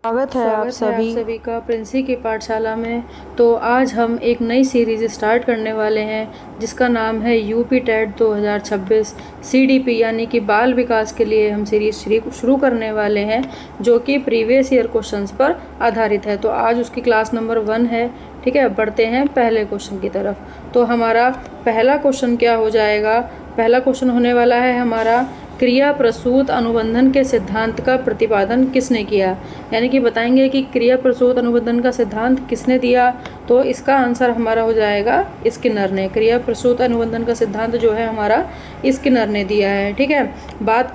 स्वागत है आप सभी का प्रिंसी की पाठशाला में। तो आज हम एक नई सीरीज़ स्टार्ट करने वाले हैं जिसका नाम है यूपी टेट 2026 सीडीपी यानी कि बाल विकास के लिए हम सीरीज़ शुरू करने वाले हैं जो कि प्रीवियस ईयर क्वेश्चंस पर आधारित है। तो आज उसकी क्लास नंबर 1 है। ठीक है, बढ़ते हैं पहले क्वेश्चन की तरफ। तो हमारा पहला क्वेश्चन क्या हो जाएगा? पहला क्वेश्चन होने वाला है हमारा, क्रिया प्रसूत अनुबंधन के सिद्धांत का प्रतिपादन किसने किया? यानी कि बताएंगे कि क्रिया प्रसूत अनुबंधन का सिद्धांत किसने दिया। तो इसका आंसर हमारा हो जाएगा स्किनर ने। क्रिया प्रसूत अनुबंधन का सिद्धांत जो है हमारा स्किनर ने दिया है। ठीक है, बात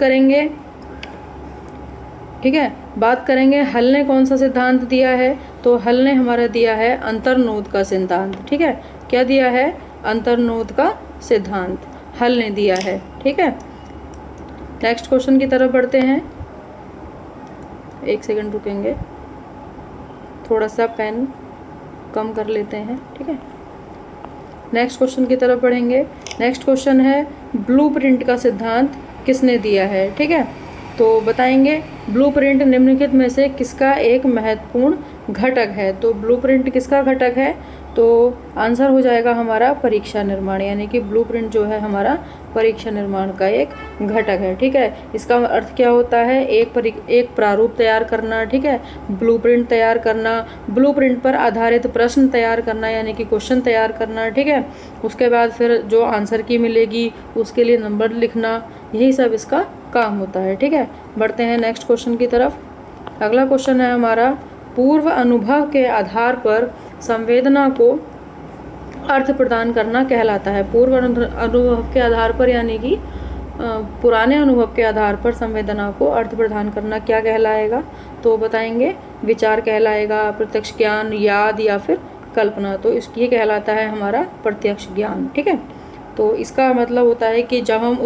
करेंगे हल ने कौन सा सिद्धांत दिया है। तो हल ने हमारा दिया है अंतर्नोद का सिद्धांत। ठीक है, क्या दिया है? अंतर्नोद का सिद्धांत हल ने दिया है। ठीक है, नेक्स्ट क्वेश्चन की तरफ बढ़ते हैं। एक सेकंड रुकेंगे, थोड़ा सा पेन कम कर लेते हैं। ठीक है, नेक्स्ट क्वेश्चन की तरफ बढ़ेंगे। नेक्स्ट क्वेश्चन है, ब्लूप्रिंट का सिद्धांत किसने दिया है? ठीक है, तो बताएंगे ब्लूप्रिंट निम्नलिखित में से किसका एक महत्वपूर्ण घटक है। तो ब्लूप्रिंट किसका घटक है? तो आंसर हो जाएगा हमारा परीक्षा निर्माण, यानी कि ब्लूप्रिंट जो है हमारा परीक्षा निर्माण का एक घटक है। ठीक है, इसका अर्थ क्या होता है? एक प्रारूप तैयार करना। ठीक है, ब्लूप्रिंट तैयार करना, ब्लूप्रिंट पर आधारित प्रश्न तैयार करना यानी कि क्वेश्चन तैयार करना। ठीक है, उसके बाद फिर जो आंसर की मिलेगी उसके लिए नंबर लिखना, यही सब इसका काम होता है। ठीक है, बढ़ते हैं नेक्स्ट क्वेश्चन की तरफ। अगला क्वेश्चन है हमारा, पूर्व अनुभव के आधार पर संवेदना को अर्थ प्रदान करना कहलाता है। पूर्व अनुभव के आधार पर यानी कि पुराने अनुभव के आधार पर संवेदना को अर्थ प्रदान करना क्या कहलाएगा? तो बताएंगे विचार कहलाएगा, प्रत्यक्ष ज्ञान, याद या फिर कल्पना। तो इसकी कहलाता है हमारा प्रत्यक्ष ज्ञान। ठीक है, तो इसका मतलब होता है कि जब हम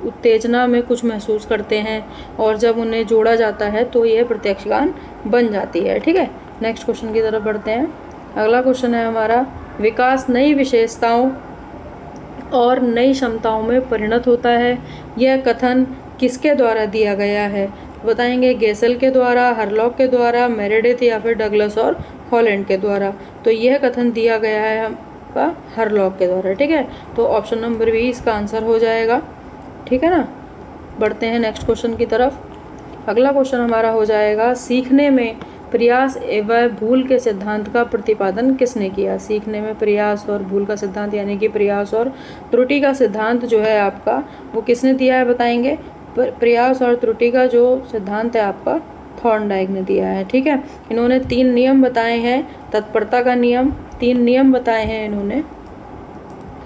उत्तेजना में कुछ महसूस करते हैं और जब उन्हें जोड़ा जाता है तो यह प्रत्यक्ष ज्ञान बन जाती है। ठीक है, नेक्स्ट क्वेश्चन की तरफ बढ़ते हैं। अगला क्वेश्चन है हमारा, विकास नई विशेषताओं और नई क्षमताओं में परिणत होता है। यह कथन किसके द्वारा दिया गया है? बताएंगे गेसेल के द्वारा, हरलॉक के द्वारा, मेरेडिथ या फिर डगलस और हॉलैंड के द्वारा। तो यह कथन दिया गया है का हरलॉक के द्वारा। ठीक है, तो ऑप्शन नंबर बी इसका आंसर हो जाएगा। ठीक है ना, बढ़ते हैं नेक्स्ट क्वेश्चन की तरफ। अगला क्वेश्चन हमारा हो जाएगा, सीखने में प्रयास एवं भूल के सिद्धांत का प्रतिपादन किसने किया? सीखने में प्रयास और भूल का सिद्धांत यानी कि प्रयास और त्रुटि का सिद्धांत जो है आपका वो किसने दिया है? बताएंगे प्रयास और त्रुटि का जो सिद्धांत है आपका थॉर्नडाइक ने दिया है। ठीक है, इन्होंने 3 नियम बताए हैं। तत्परता का नियम, 3 नियम बताए हैं इन्होंने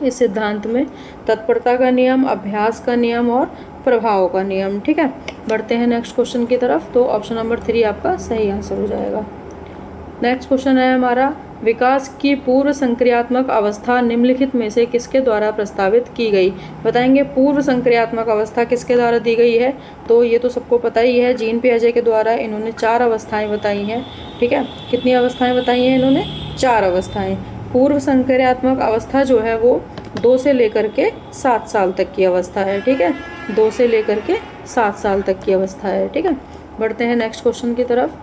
इस सिद्धांत में, तत्परता का नियम, अभ्यास का नियम और प्रभाव का नियम। ठीक है, बढ़ते हैं नेक्स्ट क्वेश्चन की तरफ। तो ऑप्शन नंबर 3 आपका सही आंसर हो जाएगा। नेक्स्ट क्वेश्चन है हमारा, विकास की पूर्व संक्रियात्मक अवस्था निम्नलिखित में से किसके द्वारा प्रस्तावित की गई? बताएंगे पूर्व संक्रियात्मक अवस्था किसके द्वारा दी गई है? तो ये तो सबको पता ही है, जीन पियाजे के द्वारा इन्होंने 4 अवस्थाएं बताई हैं। ठीक है, कितनी अवस्थाएं बताई हैं इन्होंने? 4 अवस्थाएं। पूर्व संक्रियात्मक अवस्था जो है वो 2 से लेकर के 7 साल तक की अवस्था है। ठीक है, 2 से लेकर के 7 साल तक की अवस्था है। ठीक है, बढ़ते हैं नेक्स्ट क्वेश्चन की तरफ।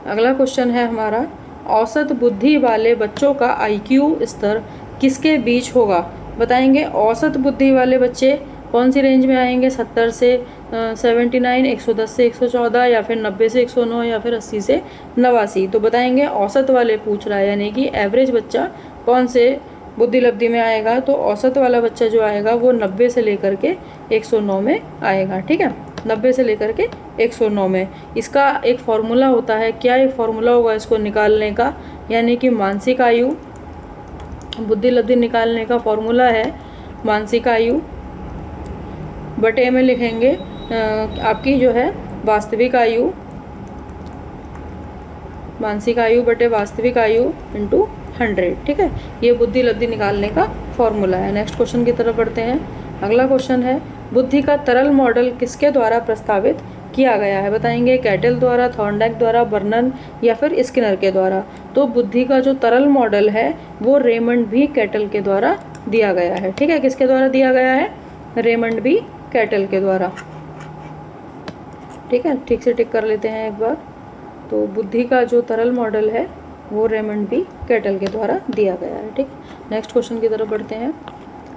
अगला क्वेश्चन है हमारा, औसत बुद्धि वाले बच्चों का आईक्यू स्तर किसके बीच होगा? बताएंगे औसत बुद्धि वाले बच्चे कौन सी रेंज में आएंगे? 70 से 79, 110 से 114 या फिर 90 से 109 या फिर 80 से 89। तो बताएंगे औसत वाले पूछ रहा है, यानी कि एवरेज बच्चा कौन से बुद्धि लब्धि में आएगा? तो औसत वाला बच्चा जो आएगा वो 90 से लेकर के 109 में आएगा। ठीक है, 90 से लेकर के 109 में। इसका एक फॉर्मूला होता है, क्या एक फॉर्मूला होगा इसको निकालने का? यानी कि मानसिक आयु, बुद्धि लब्धि निकालने का फॉर्मूला है मानसिक आयु बटे में लिखेंगे आपकी जो है वास्तविक आयु, मानसिक आयु बटे वास्तविक आयु इंटू 100। ठीक है, ये बुद्धि लब्धि निकालने का फॉर्मूला है। नेक्स्ट क्वेश्चन की तरफ बढ़ते हैं। अगला क्वेश्चन है, बुद्धि का तरल मॉडल किसके द्वारा प्रस्तावित किया गया है? बताएंगे कैटल द्वारा, थॉर्नडाइक द्वारा, बर्नन या फिर स्किनर के द्वारा। तो बुद्धि का जो तरल मॉडल है वो रेमंड भी कैटल के द्वारा दिया गया है। ठीक है, किसके द्वारा दिया गया है? रेमंड भी कैटल के द्वारा। ठीक है, ठीक से टिक कर लेते हैं एक बार। तो बुद्धि का जो तरल मॉडल है वो रेमंड बी कैटल के द्वारा दिया गया है। ठीक, नेक्स्ट क्वेश्चन की तरफ बढ़ते हैं।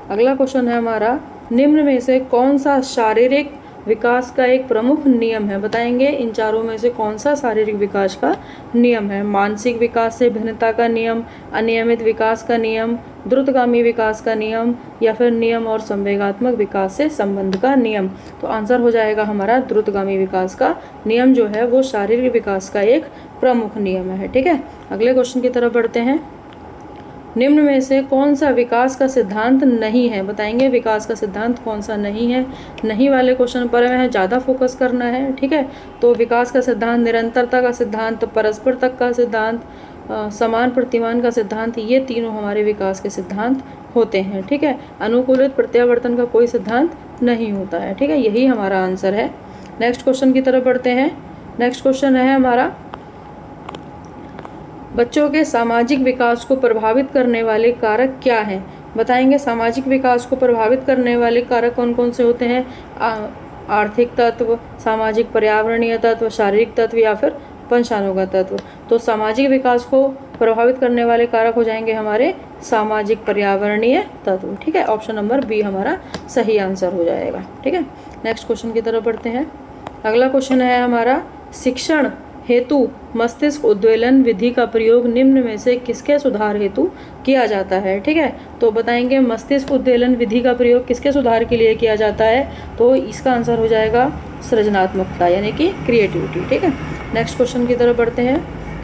अगला क्वेश्चन है हमारा, निम्न में से कौन सा शारीरिक विकास का एक प्रमुख नियम है? बताएंगे इन चारों में से कौन सा शारीरिक विकास का नियम है? मानसिक विकास से भिन्नता का नियम, अनियमित विकास का नियम, द्रुतगामी विकास का नियम, या फिर नियम और संवेगात्मक विकास से संबंध का नियम। तो आंसर हो जाएगा हमारा द्रुतगामी विकास का नियम जो है वो शारीरिक विकास का एक प्रमुख नियम है। ठीक है, अगले क्वेश्चन की तरफ बढ़ते हैं। निम्न में से कौन सा विकास का सिद्धांत नहीं है? बताएंगे विकास का सिद्धांत कौन सा नहीं है। नहीं वाले क्वेश्चन पर हमें ज़्यादा फोकस करना है। ठीक है, तो विकास का सिद्धांत, निरंतरता का सिद्धांत, परस्पर तक का सिद्धांत, समान प्रतिमान का सिद्धांत, ये तीनों हमारे विकास के सिद्धांत होते हैं। ठीक है, अनुकूलित प्रत्यावर्तन का कोई सिद्धांत नहीं होता है। ठीक है, यही हमारा आंसर है। नेक्स्ट क्वेश्चन की तरफ बढ़ते हैं। नेक्स्ट क्वेश्चन है हमारा, बच्चों के सामाजिक विकास को प्रभावित करने वाले कारक क्या हैं? बताएंगे सामाजिक विकास को प्रभावित करने वाले कारक कौन कौन से होते हैं? आर्थिक तत्व, सामाजिक पर्यावरणीय तत्व, शारीरिक तत्व, या फिर पंचानुगत तत्व। तो सामाजिक विकास को प्रभावित करने वाले कारक हो जाएंगे हमारे सामाजिक पर्यावरणीय तत्व। ठीक है, ऑप्शन नंबर बी हमारा सही आंसर हो जाएगा। ठीक है, नेक्स्ट क्वेश्चन की तरफ बढ़ते हैं। अगला क्वेश्चन है हमारा, शिक्षण हेतु मस्तिष्क उद्वेलन विधि का प्रयोग निम्न में से किसके सुधार हेतु किया जाता है? ठीक है, तो बताएंगे मस्तिष्क उद्वेलन विधि का प्रयोग किसके सुधार के लिए किया जाता है? तो इसका आंसर हो जाएगा सृजनात्मकता यानी कि क्रिएटिविटी। ठीक है, नेक्स्ट क्वेश्चन की तरफ बढ़ते हैं।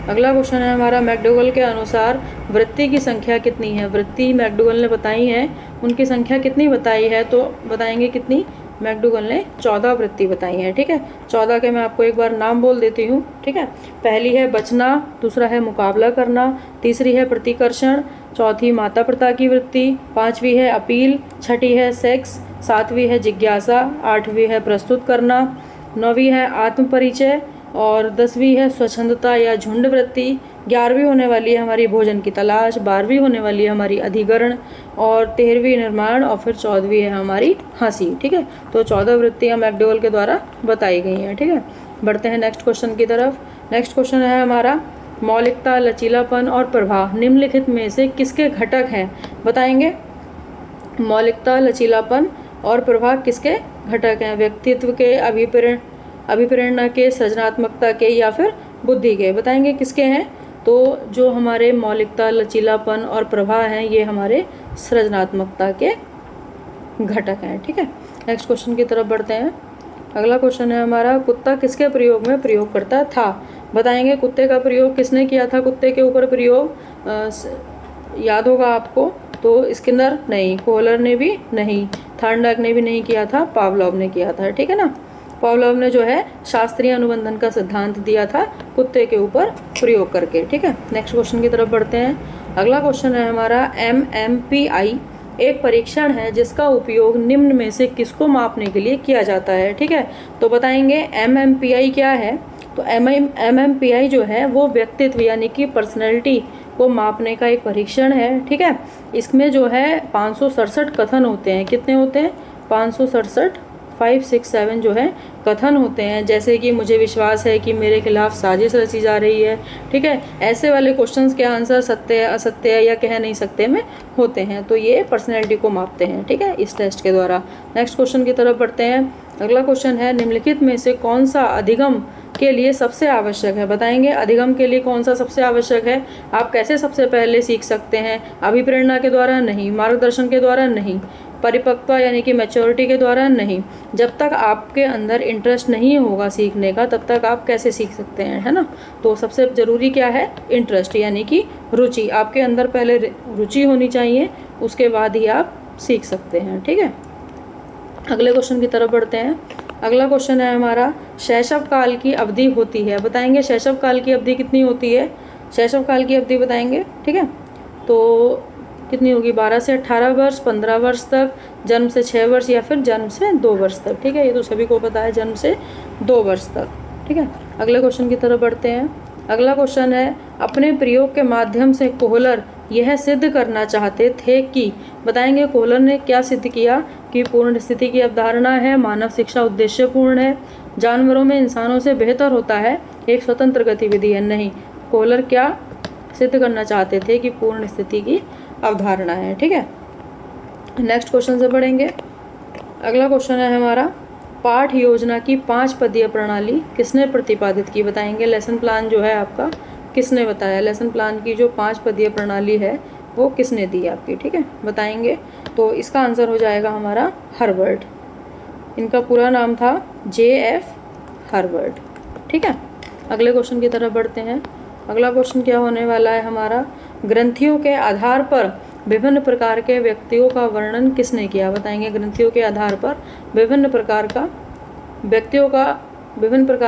अगला क्वेश्चन है हमारा, मैकडोगल के अनुसार वृत्ति की संख्या कितनी है? वृत्ति मैकडोगल ने बताई है, उनकी संख्या कितनी बताई है? तो बताएंगे कितनी? मैकडोगल ने 14 वृत्ति बताई हैं। ठीक है, 14 के मैं आपको एक बार नाम बोल देती हूँ। ठीक है, पहली है बचना, दूसरा है मुकाबला करना, तीसरी है प्रतिकर्षण, चौथी माता पिता की वृत्ति, पांचवी है अपील, छठी है सेक्स, सातवीं है जिज्ञासा, आठवीं है प्रस्तुत करना, नौवीं है आत्मपरिचय, और 10वीं है स्वच्छंदता या झुंड वृत्ति, 11वीं होने वाली है हमारी भोजन की तलाश, 12वीं होने वाली है हमारी अधिकरण, और 13वीं निर्माण, और फिर 14वीं है हमारी हंसी। ठीक है, तो 14 वृत्तियाँ मैकडोगल के द्वारा बताई गई हैं। ठीक है, बढ़ते हैं नेक्स्ट क्वेश्चन की तरफ। नेक्स्ट क्वेश्चन है हमारा, मौलिकता, लचीलापन और प्रवाह निम्नलिखित में से किसके घटक हैं? बताएंगे मौलिकता, लचीलापन और प्रवाह किसके घटक हैं? व्यक्तित्व के, अभिप्रेरणा के, सृजनात्मकता के, या फिर बुद्धि के? बताएंगे किसके हैं? तो जो हमारे मौलिकता, लचीलापन और प्रवाह हैं ये हमारे सृजनात्मकता के घटक हैं। ठीक है, नेक्स्ट क्वेश्चन की तरफ बढ़ते हैं। अगला क्वेश्चन है हमारा, कुत्ता किसके प्रयोग में प्रयोग करता था? बताएंगे कुत्ते का प्रयोग किसने किया था? कुत्ते के ऊपर प्रयोग याद होगा आपको, तो स्किनर नहीं, कोहलर ने भी नहीं, थार्नडाक ने भी नहीं किया था, पावलोव ने किया था। ठीक है ना, पावलोव ने जो है शास्त्रीय अनुबंधन का सिद्धांत दिया था कुत्ते के ऊपर प्रयोग करके। ठीक है, नेक्स्ट क्वेश्चन की तरफ बढ़ते हैं। अगला क्वेश्चन है हमारा, MMPI एक परीक्षण है जिसका उपयोग निम्न में से किसको मापने के लिए किया जाता है? ठीक है, तो बताएंगे MMPI क्या है? तो MMPI जो है वो व्यक्तित्व यानी कि पर्सनैलिटी को मापने का एक परीक्षण है। ठीक है, इसमें जो है 567 कथन होते हैं। कितने होते हैं? 567, 5, 6, 7 जो है कथन होते हैं, जैसे कि मुझे विश्वास है कि मेरे खिलाफ साजिश रची जा रही है। ठीक है, ऐसे वाले क्वेश्चंस के आंसर सत्य, असत्य या कह नहीं सकते में होते हैं, तो ये पर्सनैलिटी को मापते हैं। ठीक है, इस टेस्ट के द्वारा। नेक्स्ट क्वेश्चन की तरफ बढ़ते हैं। अगला क्वेश्चन है, निम्नलिखित में से कौन सा अधिगम के लिए सबसे आवश्यक है? बताएंगे अधिगम के लिए कौन सा सबसे आवश्यक है? आप कैसे सबसे पहले सीख सकते हैं? अभिप्रेरणा के द्वारा नहीं, मार्गदर्शन के द्वारा नहीं, परिपक्वता यानी कि मैच्योरिटी के द्वारा नहीं। जब तक आपके अंदर इंटरेस्ट नहीं होगा सीखने का तब तक आप कैसे सीख सकते हैं, है ना? तो सबसे ज़रूरी क्या है? इंटरेस्ट यानी कि रुचि। आपके अंदर पहले रुचि होनी चाहिए, उसके बाद ही आप सीख सकते हैं। ठीक है, अगले क्वेश्चन की तरफ बढ़ते हैं। अगला क्वेश्चन है हमारा, शैशव काल की अवधि होती है। बताएंगे शैशव काल की अवधि कितनी होती है? शैशव काल की अवधि बताएंगे। ठीक है, तो कितनी होगी? 12 से 18 वर्ष, 15 वर्ष तक, जन्म से 6 वर्ष, या फिर जन्म से 2 वर्ष तक। ठीक है, ये तो सभी को पता है, जन्म से 2 वर्ष तक। ठीक है, अगले क्वेश्चन की तरफ बढ़ते हैं। अगला क्वेश्चन है, अपने प्रयोग के माध्यम से कोहलर यह सिद्ध करना चाहते थे कि, बताएंगे कोहलर ने क्या सिद्ध किया? कि पूर्ण स्थिति की अवधारणा है, मानव शिक्षा उद्देश्यपूर्ण है, जानवरों में इंसानों से बेहतर होता है, एक स्वतंत्र गतिविधि है, नहीं। कोहलर क्या सिद्ध करना चाहते थे कि पूर्ण स्थिति की अवधारणा है, ठीक है। नेक्स्ट क्वेश्चन से पढ़ेंगे। अगला क्वेश्चन है हमारा, पाठ योजना की 5 पदीय प्रणाली किसने प्रतिपादित की? बताएंगे। लेसन प्लान जो है आपका किसने बताया? लेसन प्लान की जो 5 पदीय प्रणाली है वो किसने दी आपकी, ठीक है, बताएंगे। तो इसका आंसर हो जाएगा हमारा हार्वर्ड। इनका पूरा नाम था JF हार्वर्ड, ठीक है। अगले क्वेश्चन की तरफ बढ़ते हैं। अगला क्वेश्चन क्या होने वाला है हमारा, ग्रंथियों के आधार पर विभिन्न प्रकार के व्यक्तियों का वर्णन किसने किया? बताएंगे। ग्रंथियों के आधार पर विभिन्न प्रकार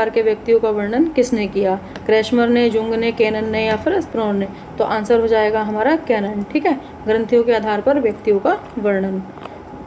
के व्यक्तियों का वर्णन किसने किया? क्रैशमर ने, जुंग ने, कैनन ने या फिर स्प्रोन ने? तो आंसर हो जाएगा हमारा कैनन, ठीक है। ग्रंथियों के आधार पर व्यक्तियों का वर्णन।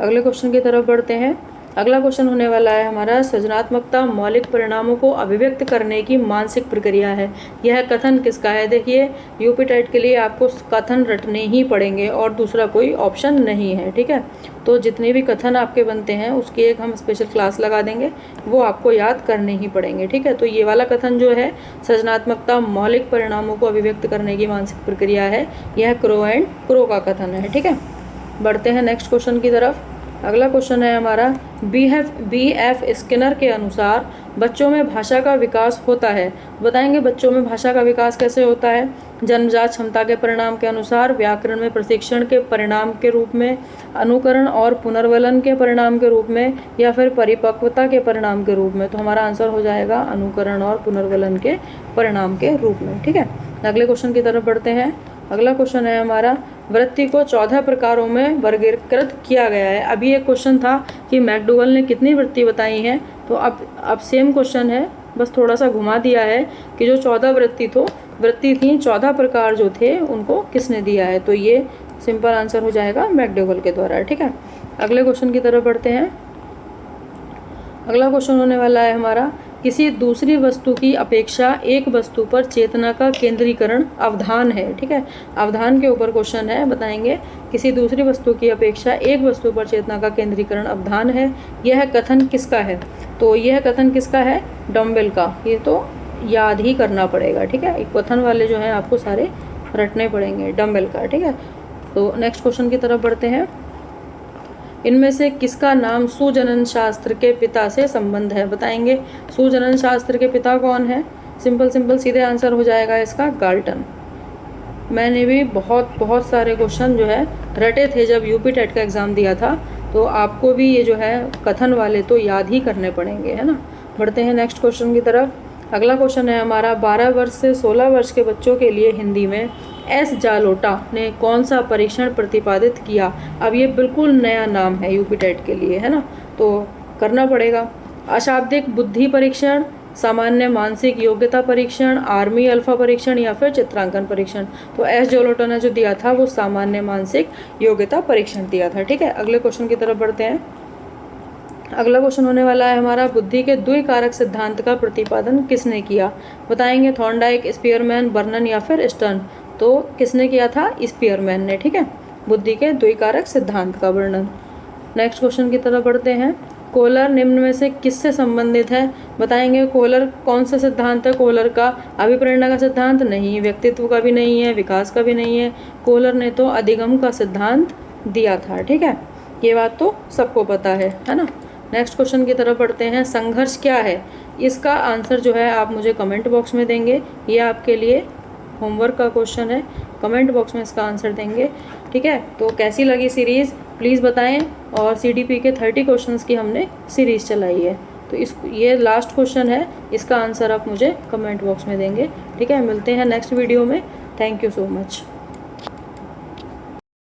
अगले क्वेश्चन की तरफ बढ़ते हैं। अगला क्वेश्चन होने वाला है हमारा, सृजनात्मकता मौलिक परिणामों को अभिव्यक्त करने की मानसिक प्रक्रिया है। यह कथन किसका है? देखिए, यूपी टेट के लिए आपको कथन रटने ही पड़ेंगे और दूसरा कोई ऑप्शन नहीं है, ठीक है। तो जितने भी कथन आपके बनते हैं उसकी एक हम स्पेशल क्लास लगा देंगे, वो आपको याद करने ही पड़ेंगे, ठीक है। तो ये वाला कथन जो है, सृजनात्मकता मौलिक परिणामों को अभिव्यक्त करने की मानसिक प्रक्रिया है, यह क्रो एंड क्रो का कथन है, ठीक है। बढ़ते हैं नेक्स्ट क्वेश्चन की तरफ। अगला क्वेश्चन है हमारा, BF स्किनर के अनुसार बच्चों में भाषा का विकास होता है। बताएंगे बच्चों में भाषा का विकास कैसे होता है? जन्मजात क्षमता के परिणाम के अनुसार, व्याकरण में प्रशिक्षण के परिणाम के रूप में, अनुकरण और पुनर्वलन के परिणाम के रूप में, या फिर परिपक्वता के परिणाम के रूप में? तो हमारा आंसर हो जाएगा अनुकरण और पुनर्वलन के परिणाम के रूप में, ठीक है। अगले क्वेश्चन की तरफ बढ़ते हैं। अगला क्वेश्चन है हमारा, वृत्ति को 14 प्रकारों में वर्गीकृत किया गया है। अभी एक क्वेश्चन था कि मैकडूगल ने कितनी वृत्ति बताई हैं, तो अब सेम क्वेश्चन है, बस थोड़ा सा घुमा दिया है कि जो 14 वृत्ति थी, 14 प्रकार जो थे उनको किसने दिया है? तो ये सिंपल आंसर हो जाएगा मैकडूगल के द्वारा, ठीक है। अगले क्वेश्चन की तरफ बढ़ते हैं। अगला क्वेश्चन होने वाला है हमारा, किसी दूसरी वस्तु की अपेक्षा एक वस्तु पर चेतना का केंद्रीकरण अवधान है, ठीक है। अवधान के ऊपर क्वेश्चन है, बताएंगे। किसी दूसरी वस्तु की अपेक्षा एक वस्तु पर चेतना का केंद्रीकरण अवधान है, यह कथन किसका है? तो यह कथन किसका है? डम्बेल का। ये तो याद ही करना पड़ेगा, ठीक है। कथन वाले जो हैं आपको सारे रटने पड़ेंगे, डम्बेल का, ठीक है। तो नेक्स्ट क्वेश्चन की तरफ बढ़ते हैं। इनमें से किसका नाम सुजनन शास्त्र के पिता से संबंध है? बताएंगे। सुजनन शास्त्र के पिता कौन है? सिंपल सीधे आंसर हो जाएगा इसका गाल्टन। मैंने भी बहुत सारे क्वेश्चन जो है रटे थे जब यूपी टेट का एग्ज़ाम दिया था, तो आपको भी ये जो है कथन वाले तो याद ही करने पड़ेंगे, है ना। बढ़ते हैं नेक्स्ट क्वेश्चन की तरफ। अगला क्वेश्चन है हमारा, 12 वर्ष से 16 वर्ष के बच्चों के लिए हिंदी में S जालोटा ने कौन सा परीक्षण प्रतिपादित किया? अब ये बिल्कुल नया नाम है यूपी टेट के लिए, है ना, तो करना पड़ेगा। अशाब्दिक बुद्धि परीक्षण, सामान्य मानसिक योग्यता परीक्षण, आर्मी अल्फा परीक्षण या फिर चित्रांकन परीक्षण? तो S जालोटा ने जो दिया था वो सामान्य मानसिक योग्यता परीक्षण दिया था, ठीक है। अगले क्वेश्चन की तरफ बढ़ते हैं। अगला क्वेश्चन होने वाला है हमारा, बुद्धि के द्विकारक सिद्धांत का प्रतिपादन किसने किया? बताएंगे। थॉर्नडाइक, स्पीयरमैन, बर्नन या फिर स्टर्न? तो किसने किया था? स्पीयरमैन ने, ठीक है। बुद्धि के द्विकारक सिद्धांत का वर्णन। नेक्स्ट क्वेश्चन की तरफ बढ़ते हैं। कोहलर निम्न में से किससे संबंधित है? बताएंगे। कोहलर कौन सा सिद्धांत है? कोहलर का अभिप्रेरणा का सिद्धांत नहीं, व्यक्तित्व का भी नहीं है, विकास का भी नहीं है। कोहलर ने तो अधिगम का सिद्धांत दिया था, ठीक है। ये बात तो सबको पता है ना। नेक्स्ट क्वेश्चन की तरफ बढ़ते हैं। संघर्ष क्या है? इसका आंसर जो है आप मुझे कमेंट बॉक्स में देंगे। ये आपके लिए होमवर्क का क्वेश्चन है, कमेंट बॉक्स में इसका आंसर देंगे, ठीक है। तो कैसी लगी सीरीज़ प्लीज़ बताएं। और CDP के 30 क्वेश्चंस की हमने सीरीज़ चलाई है, तो ये लास्ट क्वेश्चन है, इसका आंसर आप मुझे कमेंट बॉक्स में देंगे, ठीक है। मिलते हैं नेक्स्ट वीडियो में। Thank you so much.